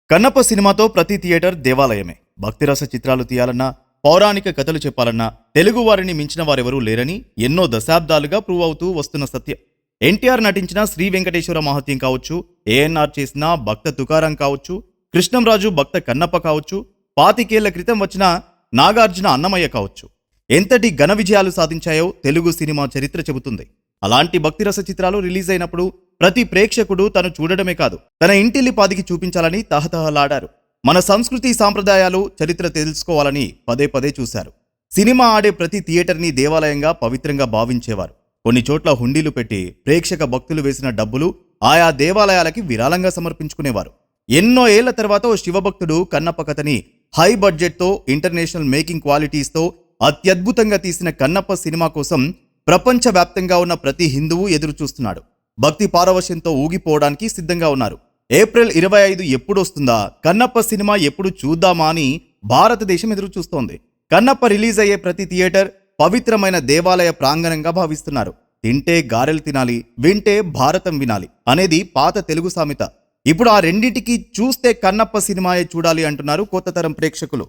కన్నప్ప సినిమాతో ప్రతి థియేటర్ దేవాలయమే. భక్తిరస చిత్రాలు తీయాలన్నా, పౌరాణిక కథలు చెప్పాలన్నా తెలుగు వారిని మించిన వారెవరూ లేరని ఎన్నో దశాబ్దాలుగా ప్రూవ్ అవుతూ వస్తున్న సత్యం. ఎన్టీఆర్ నటించిన శ్రీ వెంకటేశ్వర మహత్యం కావచ్చు, ఏఎన్ఆర్ చేసిన భక్త తుకారం కావచ్చు, కృష్ణంరాజు భక్త కన్నప్ప కావచ్చు, 25 క్రితం వచ్చిన నాగార్జున అన్నమయ్య కావచ్చు, ఎంతటి ఘన విజయాలు సాధించాయో తెలుగు సినిమా చరిత్ర చెబుతుంది. అలాంటి భక్తిరస చిత్రాలు రిలీజ్ అయినప్పుడు ప్రతి ప్రేక్షకుడు తను చూడడమే కాదు, తన ఇంటిల్లి పాదికి చూపించాలని తహతహలాడారు. మన సంస్కృతి సాంప్రదాయాలు చరిత్ర తెలుసుకోవాలని పదే పదే చూశారు. సినిమా ఆడే ప్రతి థియేటర్ని దేవాలయంగా పవిత్రంగా భావించేవారు. కొన్ని చోట్ల హుండీలు పెట్టి ప్రేక్షక భక్తులు వేసిన డబ్బులు ఆయా దేవాలయాలకి విరాళంగా సమర్పించుకునేవారు. ఎన్నో ఏళ్ల తర్వాత ఓ శివభక్తుడు కన్నప్ప కథని హై బడ్జెట్తో, ఇంటర్నేషనల్ మేకింగ్ క్వాలిటీస్తో అత్యద్భుతంగా తీసిన కన్నప్ప సినిమా కోసం ప్రపంచవ్యాప్తంగా ఉన్న ప్రతి హిందువు ఎదురు చూస్తున్నాడు. భక్తి పారవశ్యంతో ఊగిపోవడానికి సిద్ధంగా ఉన్నారు. ఏప్రిల్ 25 ఎప్పుడొస్తుందా, కన్నప్ప సినిమా ఎప్పుడు చూద్దామా అని భారతదేశం ఎదురు చూస్తోంది. కన్నప్ప రిలీజ్ అయ్యే ప్రతి థియేటర్ పవిత్రమైన దేవాలయ ప్రాంగణంగా భావిస్తున్నారు. తింటే గారెలు తినాలి, వింటే భారతం వినాలి అనేది పాత తెలుగు సామెత. ఇప్పుడు ఆ రెండింటికి చూస్తే కన్నప్ప సినిమాయే చూడాలి అంటున్నారు కొత్త తరం ప్రేక్షకులు.